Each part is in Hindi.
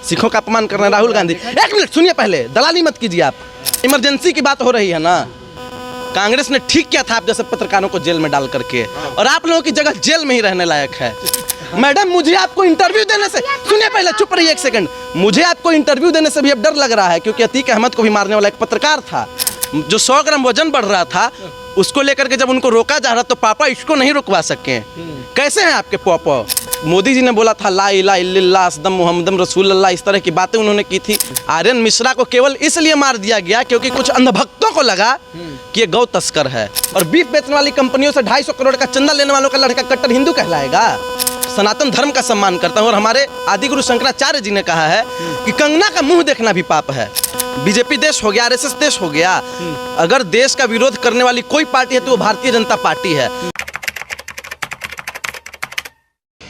सिखों का अपमान कर रहे हैं राहुल गांधी। एक मिनट सुनिए, पहले दलाली मत कीजिए आप। इमरजेंसी की बात हो रही है ना, कांग्रेस ने ठीक किया था आप जैसे पत्रकारों को जेल में डाल करके, और आप लोगों की जगह जेल में ही रहने लायक है। मैडम, मुझे आपको इंटरव्यू देने से, सुनिए पहले, चुप रहिए एक सेकंड, मुझे आपको इंटरव्यू देने से भी अब डर लग रहा है, क्योंकि अतीक अहमद को भी मारने वाला एक पत्रकार था जो 100 ग्राम वजन बढ़ रहा था, उसको लेकर के जब उनको रोका जा रहा तो पापा इसको नहीं रुकवा सके। कैसे हैं आपके पापा? मोदी जी ने बोला था ला इलाहा इल्लल्लाह असदम मुहम्मदम रसूलुल्लाह, इस तरह की बातें उन्होंने की थी। आर्यन मिश्रा को केवल इसलिए मार दिया गया क्योंकि कुछ अंधभक्तों को लगा कि ये गौ तस्कर है, और बीफ बेचने वाली कंपनियों से 250 करोड़ का चंदा लेने वालों का लड़का कट्टर हिंदू कहलाएगा। सनातन धर्म का सम्मान करता हूँ, और हमारे आदि गुरु शंकराचार्य जी ने कहा है कि कंगना का मुंह देखना भी पाप है। बीजेपी देश हो गया, आरएसएस देश हो गया, अगर देश का विरोध करने वाली कोई पार्टी है तो वो भारतीय जनता पार्टी है।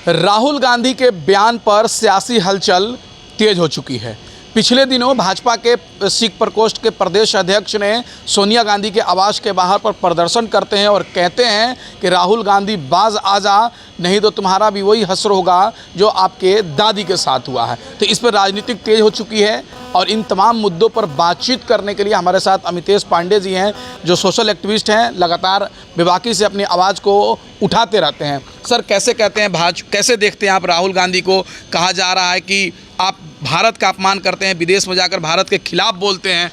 राहुल गांधी के बयान पर सियासी हलचल तेज हो चुकी है। पिछले दिनों भाजपा के सिख प्रकोष्ठ के प्रदेश अध्यक्ष ने सोनिया गांधी के आवास के बाहर पर प्रदर्शन करते हैं और कहते हैं कि राहुल गांधी बाज आ जा, नहीं तो तुम्हारा भी वही हश्र होगा जो आपके दादी के साथ हुआ है। तो इस पर राजनीतिक तेज हो चुकी है, और इन तमाम मुद्दों पर बातचीत करने के लिए हमारे साथ अमितेश पांडे जी हैं, जो सोशल एक्टिविस्ट हैं, लगातार बेबाकी से अपनी आवाज़ को उठाते रहते हैं। सर, कैसे कहते हैं कैसे देखते हैं आप राहुल गांधी को? कहा जा रहा है कि आप भारत का अपमान करते हैं, विदेश में जाकर भारत के खिलाफ बोलते हैं।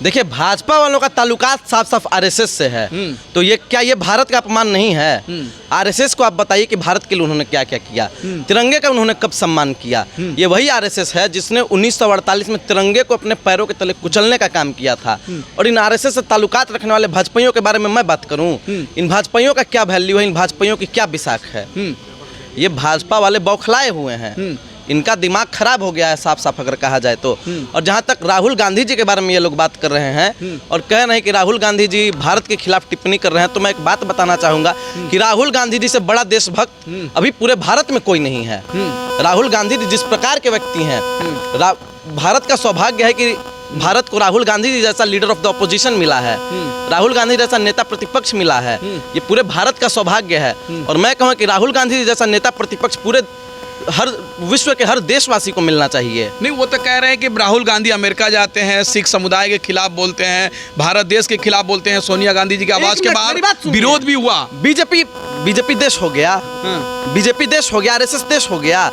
देखिए, भाजपा वालों का ताल्लुकात साफ साफ आरएसएस से है, तो ये क्या ये भारत का अपमान नहीं है? आरएसएस को आप बताइए कि भारत के लिए उन्होंने क्या क्या किया, तिरंगे का उन्होंने कब सम्मान किया? ये वही आरएसएस है जिसने 1948 में तिरंगे को अपने पैरों के तले कुचलने का काम किया था। और इन आरएसएस से ताल्लुकात रखने वाले भाजपाइयों के बारे में मैं बात करूं, इन भाजपाइयों का क्या वैल्यू है, इन भाजपाइयों की क्या विसाख है? ये भाजपा वाले बौखलाए हुए हैं, इनका दिमाग खराब हो गया है साफ साफ अगर कहा जाए तो। और जहाँ तक राहुल गांधी जी के बारे में ये लोग बात कर रहे हैं और कह रहे हैं कि राहुल गांधी जी भारत के खिलाफ टिप्पणी कर रहे हैं, तो मैं एक बात बताना चाहूँगा कि राहुल गांधी जी से बड़ा देशभक्त अभी पूरे भारत में कोई नहीं है। राहुल गांधी जी जिस प्रकार के व्यक्ति हैं, भारत का सौभाग्य है कि भारत को राहुल गांधी जी जैसा लीडर ऑफ द ऑपोजिशन मिला है, राहुल गांधी जैसा नेता प्रतिपक्ष मिला है, ये पूरे भारत का सौभाग्य है। और मैं कहूँ कि राहुल गांधी जी जैसा नेता प्रतिपक्ष पूरे हर विश्व के हर देशवासी को मिलना चाहिए। नहीं, वो तो कह रहे हैं कि राहुल गांधी अमेरिका जाते हैं, सिख समुदाय के खिलाफ बोलते हैं, भारत देश के खिलाफ बोलते हैं, सोनिया गांधी जी के आवास के बाहर विरोध भी हुआ। बीजेपी देश हो गया, बीजेपी देश हो गया, आरएसएस देश हो गया।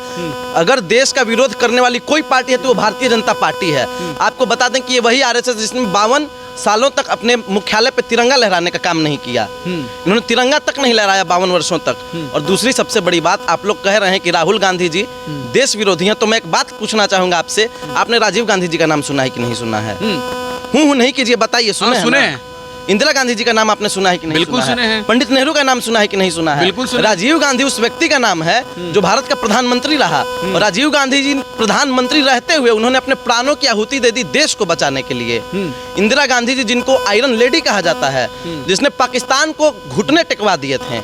अगर देश का विरोध करने वाली कोई पार्टी है तो वो भारतीय जनता पार्टी है। आपको बता दें कि ये वही आरएसएस जिसने 52 सालों तक अपने मुख्यालय पे तिरंगा लहराने का काम नहीं किया, इन्होंने तिरंगा तक नहीं लहराया 52 वर्षों तक। और दूसरी सबसे बड़ी बात, आप लोग कह रहे हैं कि राहुल गांधी जी देश विरोधी हैं, तो मैं एक बात पूछना चाहूंगा आपसे, आपने राजीव गांधी जी का नाम सुना है कि नहीं सुना है? हूँ नहीं कीजिए, बताइए। सुने? इंदिरा गांधी जी का नाम आपने सुना है कि नहीं? बिल्कुल सुने हैं। पंडित नेहरू का नाम सुना है कि नहीं सुना है? बिल्कुल सुना। राजीव गांधी उस व्यक्ति का नाम है जो भारत का प्रधानमंत्री रहा, और राजीव गांधी जी प्रधानमंत्री रहते हुए उन्होंने अपने प्राणों की आहुति दे दी देश को बचाने के लिए। इंदिरा गांधी जी जिनको आयरन लेडी कहा जाता है, जिसने पाकिस्तान को घुटने टेकवा दिए थे,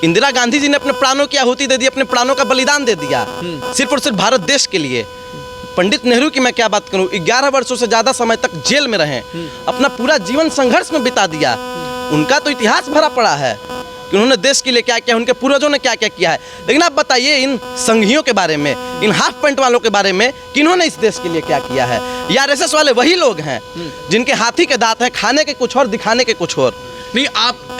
इंदिरा गांधी जी ने अपने प्राणों की आहुति दे दी, अपने प्राणों का बलिदान दे दिया सिर्फ और सिर्फ भारत देश के लिए। पंडित नेहरू की मैं क्या बात करूं, 11 वर्षों से ज्यादा समय तक जेल में रहे, अपना पूरा जीवन संघर्ष में बिता दिया। उनका तो इतिहास भरा पड़ा है कि उन्होंने देश के लिए क्या किया, उनके पूर्वजों ने क्या क्या किया है। लेकिन आप बताइए इन संघियों के बारे में, इन हाफ पैंट वालों के बारे में कि इन्होंने इस देश के लिए क्या किया है। या आरएसएस वाले वही लोग हैं जिनके हाथी के दांत हैं, खाने के कुछ और, दिखाने के कुछ और। नहीं, आप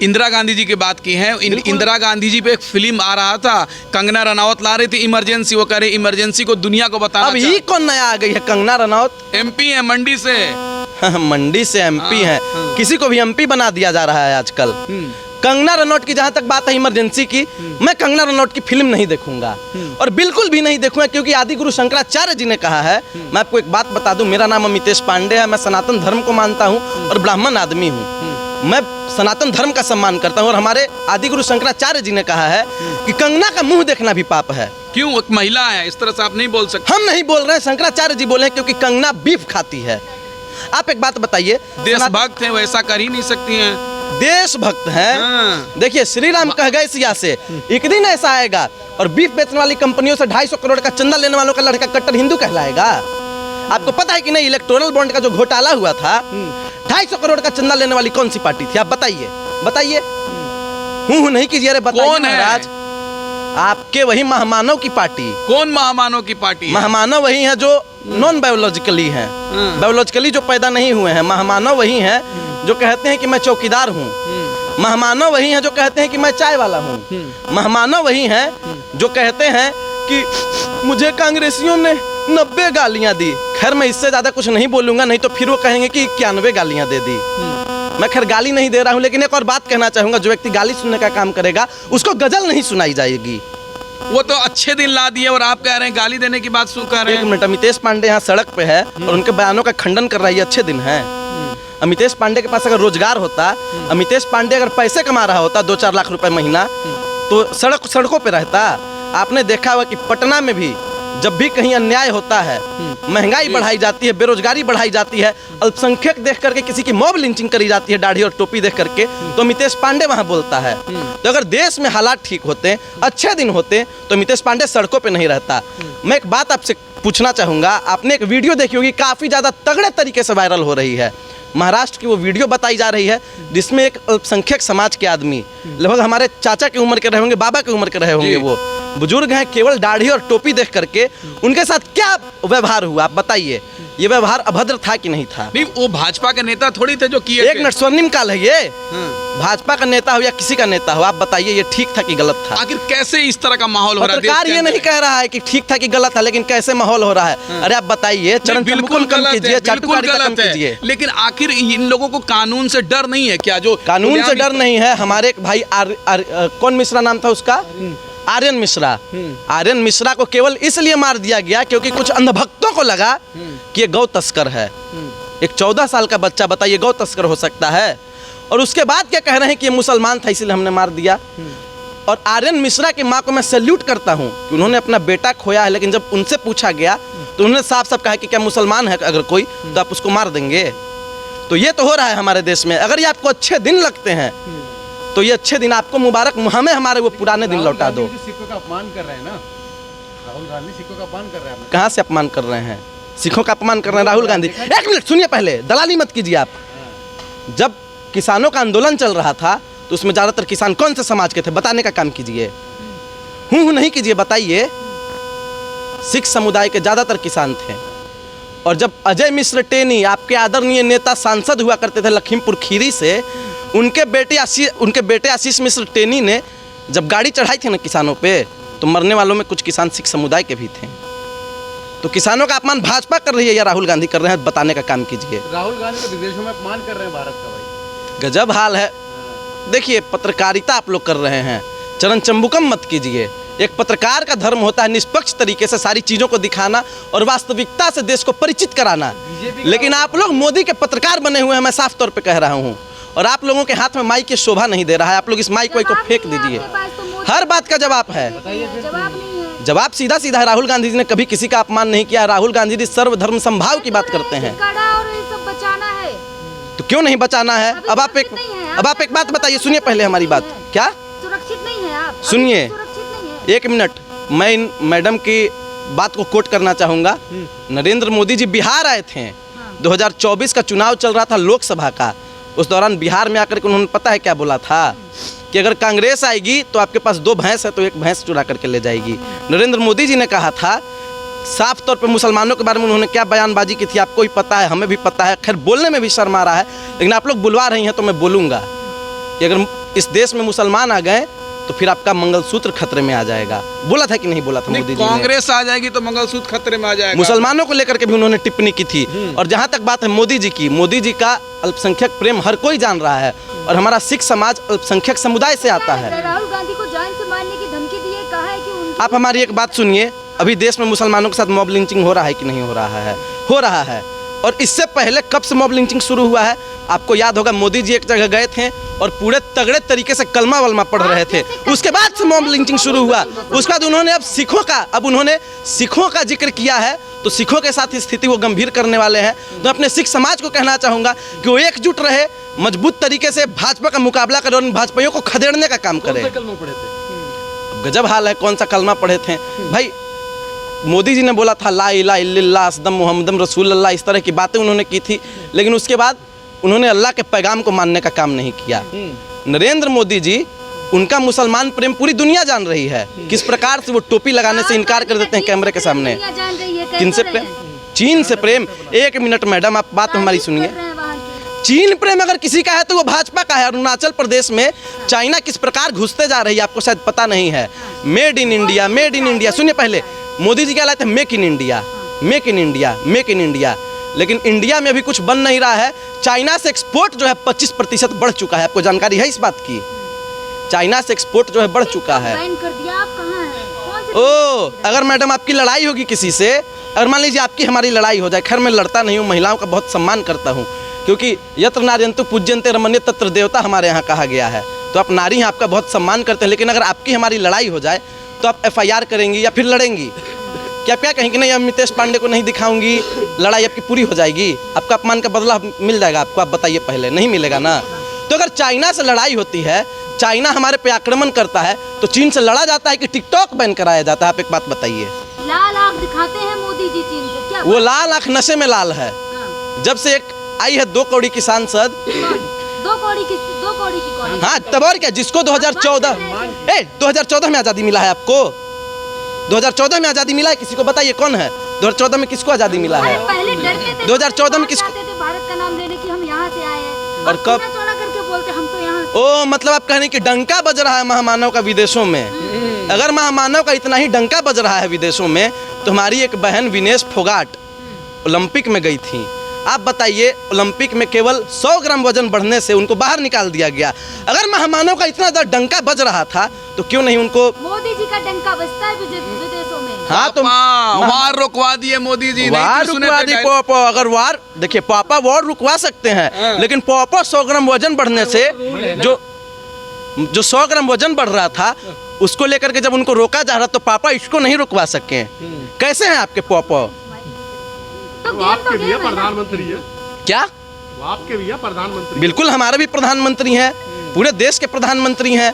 इंदिरा गांधी जी की बात की है। इंदिरा गांधी जी पे एक फिल्म आ रहा था, कंगना रनावत ला रही थी इमरजेंसी, वो कह रहे इमरजेंसी को दुनिया को बताना। अब ये कौन नया आ गई है? कंगना रनावत एमपी है, मंडी से। मंडी से एमपी है, किसी को भी एमपी बना दिया जा रहा है आजकल। कंगना रनौत की जहां तक बात है इमरजेंसी की, मैं कंगना रनौत की फिल्म नहीं देखूंगा, और बिल्कुल भी नहीं देखूंगा, क्योंकि आदि गुरु शंकराचार्य जी ने कहा है। मैं आपको एक बात बता दूं, मेरा नाम अमितेश पांडे है, मैं सनातन धर्म को मानता हूं और ब्राह्मण आदमी हूं। मैं सनातन धर्म का सम्मान करता हूं, और हमारे आदि गुरु शंकराचार्य जी ने कहा है कि कंगना का मुंह देखना भी पाप है। क्यों? एक महिला है, इस तरह से आप नहीं बोल सकते। हम नहीं बोल रहे हैं, शंकराचार्य जी बोले हैं, क्योंकि कंगना बीफ खाती है। आप एक बात बताइए, देशभक्त हैं, वैसा कर ही नहीं सकती हैं। देशभक्त हैं। देखिए, श्री राम कह गए सिया से, एक दिन ऐसा आएगा और बीफ बेचने वाली कंपनियों से 250 करोड़ का चंदा लेने वालों का लड़का कट्टर हिंदू कहलाएगा। आपको पता है कि नहीं, इलेक्टोरल बॉन्ड का जो घोटाला हुआ था, 250 करोड़ का चंदा लेने वाली कौन सी पार्टी थी? आप बताइए, बताइए। हूँ नहीं कीजिए, अरे बताइए महाराज। आपके वही महामानव की पार्टी। कौन महामानव की पार्टी है? महामानव वही है जो नॉन बायोलॉजिकली हैं, बायोलॉजिकली जो पैदा नहीं हुए हैं। महामानव वही हैं जो कहते हैं कि मैं चौकीदार हूँ। महामानव वही हैं जो कहते हैं कि मैं चाय वाला हूँ। महामानव वही हैं जो कहते हैं कि मुझे कांग्रेसियों ने 90 गालियाँ दी। खैर मैं इससे ज़्यादा कुछ नहीं बोलूँगा, नहीं तो फिर वो कहेंगे कि 91 गालियाँ दे दी। मैं खैर गाली नहीं दे रहा हूँ, लेकिन एक और बात कहना चाहूँगा, जो व्यक्ति गाली सुनने का काम करेगा उसको गजल नहीं सुनाई जाएगी। वो तो अच्छे दिन ला दिए और आप कह रहे हैं गाली देने की बात शुरू कर रहे एक हैं। मिनट, अमितेश पांडे यहाँ सड़क पे है और उनके बयानों का खंडन कर रहा है, ये अच्छे दिन है? अमितेश पांडे के पास अगर रोजगार होता, अमितेश पांडे अगर पैसे कमा रहा होता 2-4 लाख रुपए महीना, तो सड़कों पे रहता। आपने देखा हुआ कि पटना में भी जब भी कहीं अन्याय होता है, महंगाई बढ़ाई जाती है, बेरोजगारी बढ़ाई जाती है, अल्पसंख्यक देख करके किसी की मॉब लिंचिंग करी जाती है दाढ़ी और टोपी देख करके, तो अमितेश पांडे वहां बोलता है। तो अगर देश में हालात ठीक होते, अच्छे दिन होते, तो अमितेश पांडे सड़कों पे नहीं रहता। मैं एक बात आपसे पूछना चाहूँगा, आपने एक वीडियो देखी होगी, काफ़ी ज़्यादा तगड़े तरीके से वायरल हो रही है। महाराष्ट्र की वो वीडियो बताई जा रही है जिसमें एक अल्पसंख्यक समाज के आदमी, लगभग हमारे चाचा की उम्र के रहे होंगे, बाबा की उम्र के रहे होंगे, वो बुजुर्ग हैं, केवल दाढ़ी और टोपी देख करके उनके साथ क्या व्यवहार हुआ, आप बताइए। ये व्यवहार अभद्र था कि नहीं था? नहीं, वो भाजपा के नेता थोड़ी थे जो किए। एक मिनट, स्वर्णिम काल है ये। भाजपा का नेता हो या किसी का नेता हो, आप बताइए ये ठीक था कि गलत था? आखिर कैसे इस तरह का माहौल हो रहा है? पत्रकार ये नहीं कह रहा है कि ठीक था कि गलत था, लेकिन कैसे माहौल हो रहा है? अरे आप बताइए, चरण बिल्कुल कम कीजिए, चाटुकारिता कम कीजिए। लेकिन आखिर इन लोगों को कानून से डर नहीं है क्या? जो कानून से डर नहीं है। हमारे एक भाई कौन मिश्रा नाम था उसका, आर्यन मिश्रा। आर्यन मिश्रा को केवल इसलिए मार दिया गया क्योंकि कुछ अंधभक्तों को लगा कि ये गौ तस्कर है। एक 14 साल का बच्चा, बताइए, गौ तस्कर हो सकता है? और उसके बाद क्या कह रहे हैं कि ये मुसलमान था इसलिए हमने मार दिया। और आर्यन मिश्रा की माँ को मैं सैल्यूट करता हूँ कि उन्होंने अपना बेटा खोया है, लेकिन जब उनसे पूछा गया तो उन्होंने साफ साफ कहा कि क्या मुसलमान है अगर कोई, तो आप उसको मार देंगे। तो ये तो हो रहा है हमारे देश में। अगर ये आपको अच्छे दिन लगते हैं तो ये अच्छे दिन आपको मुबारक, हमें हमारे वो पुराने दिन लौटा दो। सिखों का अपमान कर रहे हैं ना, राहुल गांधी सिखों का अपमान कर रहे हैं। कहाँ से अपमान कर रहे हैं? सिखों का अपमान कर रहे हैं राहुल गांधी? एक मिनट सुनिए, पहले दलाली मत कीजिए आप। जब किसानों का आंदोलन चल रहा था तो उसमें ज़्यादातर किसान कौन से समाज के थे, बताने का काम कीजिए। हूँ नहीं कीजिए, बताइए। सिख समुदाय के ज़्यादातर किसान थे। और जब अजय मिश्र टेनी, आपके आदरणीय नेता, सांसद हुआ करते थे लखीमपुर खीरी से, उनके बेटे आशीष मिश्र टेनी ने जब गाड़ी चढ़ाई थी ना किसानों पे, तो मरने वालों में कुछ किसान सिख समुदाय के भी थे। तो किसानों का अपमान भाजपा कर रही है या राहुल गांधी कर रहे हैं, बताने का काम कीजिए। राहुल गांधी को विदेशों में अपमान कर रहे हैं भारत का। भाई गजब हाल है। देखिए, पत्रकारिता आप लोग कर रहे हैं, चरण चंबुकम मत कीजिए। एक पत्रकार का धर्म होता है निष्पक्ष तरीके से सारी चीज़ों को दिखाना और वास्तविकता से देश को परिचित कराना। लेकिन आप लोग मोदी के पत्रकार बने हुए हैं, मैं साफ तौर पे कह रहा हूँ। और आप लोगों के हाथ में माइक की शोभा नहीं दे रहा है। आप लोग इस माइक को फेंक दीजिए। हर बात का जवाब है। जवाब सीधा सीधा है। राहुल गांधी जी ने कभी किसी का अपमान नहीं किया। राहुल गांधी जी सर्वधर्म समभाव की बात करते हैं। तो क्यों नहीं बचाना है? अब आप एक बात बताइए, सुनिए पहले हमारी बात। क्या सुरक्षित नहीं है आप? सुनिए, एक मिनट, मैं इन मैडम की बात को कोट करना चाहूँगा। नरेंद्र मोदी जी बिहार आए थे, 2024 का चुनाव चल रहा था लोकसभा का। उस दौरान बिहार में आकर के उन्होंने पता है क्या बोला था कि अगर कांग्रेस आएगी तो आपके पास 2 भैंस है तो एक भैंस चुरा करके ले जाएगी। नरेंद्र मोदी जी ने कहा था साफ तौर पे, मुसलमानों के बारे में उन्होंने क्या बयानबाजी की थी आपको ही पता है, हमें भी पता है। खैर बोलने में भी शर्म आ रहा है, लेकिन आप लोग बुलवा रही हैं तो मैं बोलूँगा कि अगर इस देश में मुसलमान आ गए तो फिर आपका मंगलसूत्र खतरे में आ जाएगा। बोला था कि नहीं बोला था मोदी जी ने? कांग्रेस आ जाएगी तो मंगलसूत्र खतरे में आ जाएगा। मुसलमानों को लेकर के भी उन्होंने टिप्पणी की थी। और जहाँ तक बात है मोदी जी की, मोदी जी का अल्पसंख्यक प्रेम हर कोई जान रहा है और हमारा सिख समाज अल्पसंख्यक समुदाय से आता है। राहुल गांधी को जान से मारने की धमकी दी है, कहा है कि उनकी... आप हमारी एक बात सुनिए, अभी देश में मुसलमानों के साथ मॉब लिंचिंग हो रहा है कि नहीं हो रहा है? हो रहा है। और इससे पहले कब से मॉब लिंचिंग शुरू हुआ है? आपको याद होगा, मोदी जी एक जगह गए थे और पूरे तगड़े तरीके से कलमा वलमा पढ़ रहे थे, उसके बाद से मॉब लिंचिंग शुरू हुआ। उसके बाद उन्होंने उन्होंने सिखों का जिक्र किया है, तो सिखों के साथ स्थिति वो गंभीर करने वाले हैं। तो अपने सिख समाज को कहना चाहूँगा कि वो एकजुट रहे, मजबूत तरीके से भाजपा का मुकाबला करे और भाजपाइयों को खदेड़ने का काम करे। कलमा पढ़े थे? गजब हाल है, कौन सा कलमा पढ़े थे भाई? मोदी जी ने बोला था ला इलाहा इल्लल्लाह असदम मुहम्मदम रसूलुल्लाह, इस तरह की बातें उन्होंने की थी, लेकिन उसके बाद उन्होंने अल्लाह के पैगाम को मानने का काम नहीं किया। नरेंद्र मोदी जी उनका मुसलमान प्रेम पूरी दुनिया जान रही है। किस प्रकार से वो टोपी लगाने से इनकार कर देते हैं कैमरे के सामने। दुनिया जान रही है, किनसे कैसे प्रेम? रहे हैं? चीन से प्रेम। एक मिनट मैडम, आप बात हमारी तारीफ सुनिए। कर रहे हैं वहाँ की। चीन प्रेम अगर किसी का है तो वो भाजपा का है। अरुणाचल प्रदेश में चाइना किस प्रकार घुसते जा रही है आपको शायद पता नहीं है। Made in India, made in India. सुनिए पहले, मोदी जी क्या लाए थे? Make in India, make in India, make in India. लेकिन इंडिया में अभी कुछ बन नहीं रहा है। चाइना से एक्सपोर्ट जो है 25% बढ़ चुका है। आपको जानकारी है इस बात की? चाइना से एक्सपोर्ट जो है बढ़ चुका है। बैन कर दिया, आप कहाँ हैं? कौन से ओ, अगर मैडम आपकी लड़ाई होगी किसी से, अगर मान लीजिए आपकी हमारी लड़ाई हो जाए, खैर मैं लड़ता नहीं हूँ, महिलाओं का बहुत सम्मान करता हूँ, क्योंकि यत्र नार्यन्तु पूज्यन्ते रमन्ये तत्र देवता हमारे यहाँ कहा गया है। तो आप नारी हैं, आपका बहुत सम्मान करते हैं। लेकिन अगर आपकी हमारी लड़ाई हो जाए तो आप FIR करेंगी या फिर लड़ेंगी? क्या कहेंगे नहीं अमितेश पांडे को नहीं दिखाऊंगी, लड़ाई आपकी पूरी हो जाएगी, आपका अपमान का बदला मिल जाएगा आपको? आप बताइए पहले, नहीं मिलेगा ना। तो अगर चाइना से लड़ाई होती है, चाइना हमारे पे आक्रमण करता है, तो चीन से लड़ा जाता है कि टिकटॉक बैन कराया जाता है? आप एक बात बताइए। लाल आँख दिखाते हैं मोदी जी चीन को, क्या वो लाल आँख नशे में लाल है। हाँ। जब से एक आई है 2 कौड़ी की सांसद, दो कौड़ी की कौड़ी। हाँ तब और क्या, जिसको 2014 में आज़ादी मिला है आपको? 2014 में आज़ादी मिला है किसी को? बताइए कौन है? 2014 में किसको आज़ादी मिला अरे है? पहले डरते थे, 2014 में किसको? चाहते थे भारत का नाम लेने की, हम यहाँ से आए हैं। और अब कब? सीना चौड़ा करके बोलते हम तो यहाँ से। ओ, मतलब आप कहने की डंका बज रहा है महामानव का विदेशों में। अगर महामानव का इतना ही डंका बज रहा है विदेशों में, तो हमारी एक बहन विनेश फोगाट ओलंपिक में गई थी। आप बताइए, ओलंपिक में केवल 100 ग्राम वजन बढ़ने से उनको बाहर निकाल दिया गया। अगर महामानव का इतना ज़्यादा डंका बज रहा था तो क्यों नहीं उनको? मोदी जी का डंका बजता है विदेशों में। हाँ तो वार रुकवा दिए मोदी जी। वार रुकवा दी पापा। अगर वार, देखिए पापा वार रुकवा सकते हैं, लेकिन पापा 100 ग्राम वजन बढ़ने से जो 100 ग्राम वजन बढ़ रहा था उसको लेकर के जब उनको रोका जा रहा तो पापा इसको नहीं रुकवा सके। कैसे हैं आपके पापा? तो वो गेम तो आपके भी गेम है ना। प्रधानमंत्री है, क्या? वो आपके भी प्रधानमंत्री। बिल्कुल, हमारे भी प्रधानमंत्री हैं, पूरे देश के प्रधानमंत्री हैं।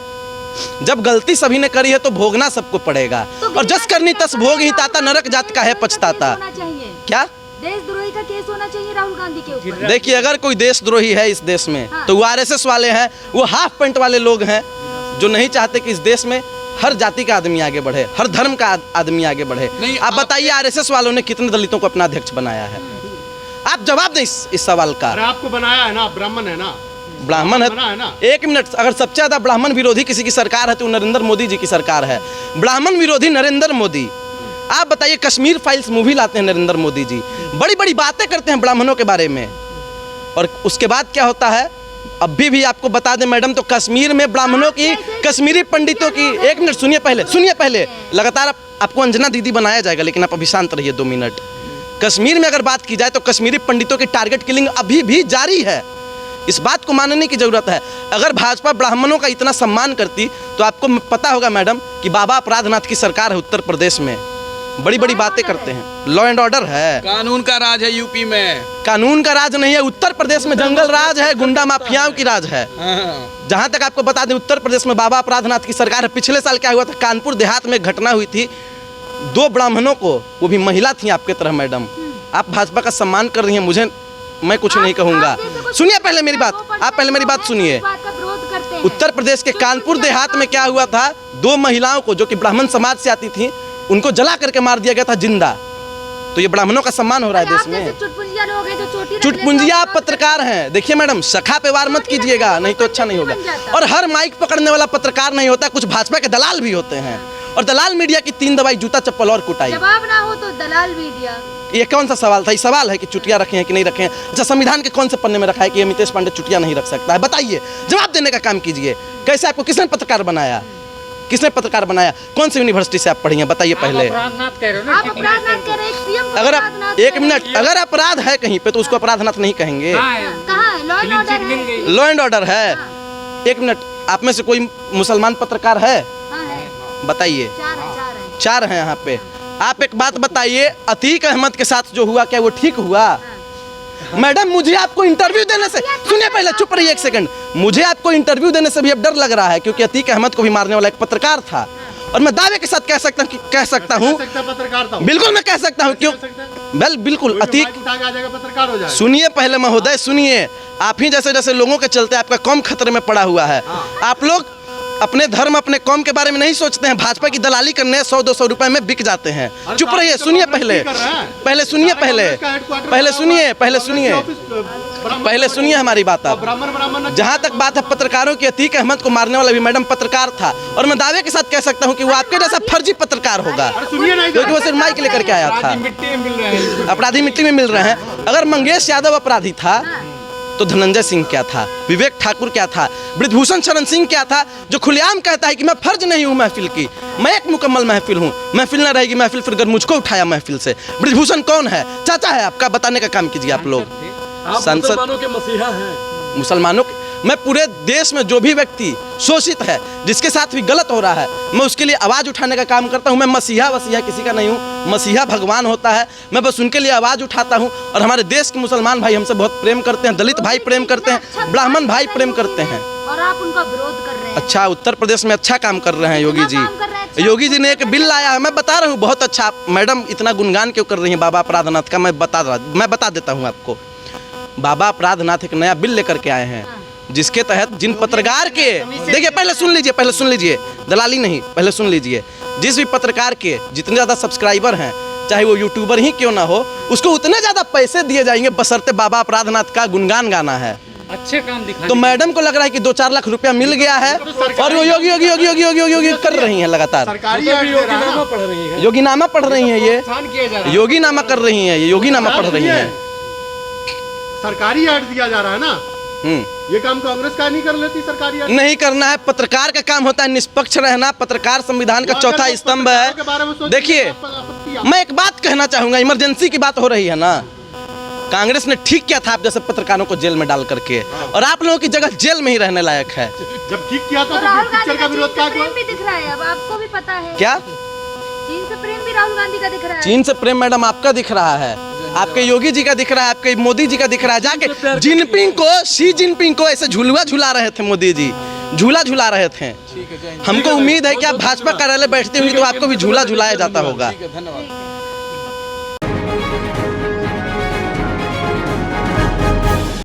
जब गलती सभी ने करी है तो भोगना सबको पड़ेगा। तो और जस करनी तस भोग ही ताता, नरक जात का है पछताता। होना चाहिए, क्या? देशद्रोही का केस होना चाहिए राहुल गांधी के ऊपर। देखिए, अगर कोई देशद्रोही है इस देश में हाँ। तो वो RSS वाले हैं, वो हाफ पैंट वाले लोग हैं जो नहीं चाहते कि इस देश में हर जाति का आदमी आगे बढ़े, हर धर्म का आदमी आगे बढ़े। नहीं, आप बताइए RSS वालों ने कितने दलितों को अपना अध्यक्ष बनाया है? आप जवाब दें इस सवाल का। अरे आपको बनाया है ना, ब्राह्मण है ना, ब्राह्मण बना है ना। एक मिनट, अगर सबसे ज्यादा ब्राह्मण विरोधी किसी की सरकार है तो नरेंद्र मोदी जी की सरकार है। ब्राह्मण विरोधी नरेंद्र मोदी। आप बताइए, कश्मीर फाइल्स मूवी लाते हैं नरेंद्र मोदी जी, बड़ी बड़ी बातें करते हैं ब्राह्मणों के बारे में, और उसके बाद क्या होता है? अभी भी आपको बता दें मैडम, तो कश्मीर में ब्राह्मणों की, कश्मीरी पंडितों की, एक मिनट सुनिए पहले, लगातार आपको अंजना दीदी बनाया जाएगा, लेकिन आप अभी शांत रहिए 2 मिनट। कश्मीर में अगर बात की जाए तो कश्मीरी पंडितों की टारगेट किलिंग अभी भी जारी है। इस बात को मानने की जरूरत है। अगर भाजपा ब्राह्मणों का इतना सम्मान करती तो आपको पता होगा मैडम कि बाबा अपराधनाथ की सरकार है उत्तर प्रदेश में, बड़ी बड़ी बातें करते हैं। लॉ एंड ऑर्डर है, कानून का राज है यूपी में। कानून का राज नहीं है, उत्तर प्रदेश में जंगल राज है, गुंडा माफियाओं की राज है। जहां तक आपको बता दें, उत्तर प्रदेश में बाबा अपराधनाथ की सरकार है। पिछले साल क्या हुआ था? कानपुर देहात में घटना हुई थी, 2 ब्राह्मणों को, वो भी महिला थी आपके तरह मैडम। आप भाजपा का सम्मान कर रही हैं, मैं कुछ नहीं कहूंगा। सुनिए पहले मेरी बात, आप पहले मेरी बात सुनिए। उत्तर प्रदेश के कानपुर देहात में क्या हुआ था? 2 महिलाओं को जो कि ब्राह्मण समाज से आती थी, उनको जला करके मार दिया गया था जिंदा। तो ये ब्राह्मणों का सम्मान हो रहा है देश में। चुटपुंजिया आप पत्रकार हैं। देखिए मैडम, सखा पे वार मत कीजिएगा, नहीं तो अच्छा नहीं होगा। और हर माइक पकड़ने वाला पत्रकार नहीं होता, कुछ भाजपा के दलाल भी होते हैं, और दलाल मीडिया की 3 दवाई, जूता चप्पल और कुटाई। जवाब ना हो तो दलाल मीडिया। ये कौन सा सवाल था? ये सवाल है कि चुटिया रखे हैं कि नहीं रखे हैं? अच्छा, संविधान के कौन से पन्ने में रखा है कि अमितेश पांडे चुटिया नहीं रख सकता है? बताइए, जवाब देने का काम कीजिए। कैसे आपको किसने पत्रकार बनाया? किसने पत्रकार बनाया? कौन सी यूनिवर्सिटी से आप पढ़ी हैं? बताइए पहले। आप अपराधनाथ कह रहे हैं, अगर आप एक मिनट, अगर अपराध है कहीं पे तो उसको अपराधनाथ नहीं कहेंगे। कहाँ है? लॉ एंड ऑर्डर है। लॉ एंड ऑर्डर है। एक मिनट, आप में से कोई मुसलमान पत्रकार है? हाँ है। बताइए। 4 हैं यहाँ पे। आप एक बात बताइए, अतीक अहमद के साथ जो हुआ क्या वो ठीक हुआ? मैडम, मुझे आपको इंटरव्यू देने से, सुनिए पहले, चुप रहिए 1 सेकंड। मुझे आपको इंटरव्यू देने से भी अब डर लग रहा है, क्योंकि अतीक अहमद को भी मारने वाला एक पत्रकार था, और मैं दावे के साथ कह सकता हूँ, पत्रकार था, बिल्कुल मैं कह सकता हूँ। क्यों? बिल्कुल अतीक, पत्रकार हो जाएगा। सुनिए पहले महोदय, सुनिए। आप ही जैसे लोगों के चलते आपका कौम खतरे में पड़ा हुआ है। आप लोग अपने धर्म अपने कौम के बारे में नहीं सोचते हैं। भाजपा की दलाली करने 100-200 रुपए में बिक जाते हैं। चुप रहिए, सुनिए पहले सुनिए, पहले सुनिए हमारी बात आप। जहाँ तक बात है पत्रकारों की, अतीक अहमद को मारने वाला भी मैडम पत्रकार था, और मैं दावे के साथ कह सकता हूँ कि वो आपके जैसा फर्जी पत्रकार होगा, क्योंकि वो सिर्फ माइक लेकर के आया था। अपराधी मिट्टी में मिल रहे हैं। अगर मंगेश यादव अपराधी था तो धनंजय सिंह क्या था, विवेक ठाकुर क्या था, ब्रिजभूषण शरण सिंह क्या था, जो खुलेआम कहता है कि मैं फर्ज नहीं हूँ महफिल की, मैं एक मुकम्मल महफिल हूँ। महफिल ना रहेगी महफिल, फिर अगर मुझको उठाया महफिल से। ब्रिजभूषण कौन है? चाचा है आपका, बताने का काम कीजिए आप लोग। मुसलमानों के मसीहा हैं। मुसलमानों के, मैं पूरे देश में जो भी व्यक्ति शोषित है, जिसके साथ भी गलत हो रहा है, मैं उसके लिए आवाज़ उठाने का काम करता हूँ। मैं मसीहा वसीहा किसी का नहीं हूँ। मसीहा भगवान होता है, मैं बस उनके लिए आवाज़ उठाता हूँ। और हमारे देश के मुसलमान भाई हमसे बहुत प्रेम करते हैं, दलित भाई प्रेम करते हैं, ब्राह्मण भाई प्रेम करते हैं। और आप उनका विरोध कर रहे हैं। अच्छा, उत्तर प्रदेश में अच्छा काम कर रहे हैं योगी जी। योगी जी ने एक बिल लाया है, मैं बता रहा हूँ, बहुत अच्छा। मैडम इतना गुणगान क्यों कर रही हैं बाबा अपराधनाथ का? मैं बता देता हूँ आपको। बाबा अपराधनाथ एक नया बिल लेकर के आए हैं, जिसके तहत जिन पत्रकार के, देखिए पहले सुन लीजिए, दलाली नहीं, पहले सुन लीजिए। जिस भी पत्रकार के जितने ज़्यादा सब्सक्राइबर हैं, चाहे वो यूट्यूबर ही क्यों ना हो, उसको उतने ज़्यादा पैसे दिए जाएंगे बशर्ते बाबा अपराधनाथ का गुणगान गाना है। अच्छे काम दिखाने। तो मैडम को लग रहा है कि 2-4 लाख रुपया मिल गया है, और वो योगी कर रही हैं लगातार। योगीनामा पढ़ रही है। योगीनामा पढ़ रही हैं ये, योगीनामा कर रही हैं ये, योगीनामा पढ़ रही हैं। सरकारी ऐड दिया जा रहा है ना, ये काम कांग्रेस का नहीं कर लेती सरकारी ऐड? नहीं करना है। पत्रकार का काम होता है निष्पक्ष रहना। पत्रकार संविधान का चौथा स्तंभ है। देखिए, मैं एक बात कहना चाहूंगा, इमरजेंसी की बात हो रही है ना, कांग्रेस ने ठीक किया था आप जैसे पत्रकारों को जेल में डाल करके, और आप लोगों की जगह जेल में ही रहने लायक है। जब ठीक किया था राहुल तो पिक्चर का विरोध क्या हुआ? भी दिख रहा है, अब आपको भी पता है। क्या चीन से प्रेम भी राहुल गांधी का दिख रहा है। चीन से प्रेम मैडम आपका दिख रहा है, आपके योगी जी का दिख रहा है, आपके मोदी जी का दिख रहा है। जाके शी जिनपिंग को ऐसे झुलुआ झुला रहे थे मोदी जी, झूला झुला रहे थे। हमको उम्मीद है कि आप भाजपा कार्यालय बैठते होंगे तो आपको भी झूला झुलाया जाता होगा। धन्यवाद।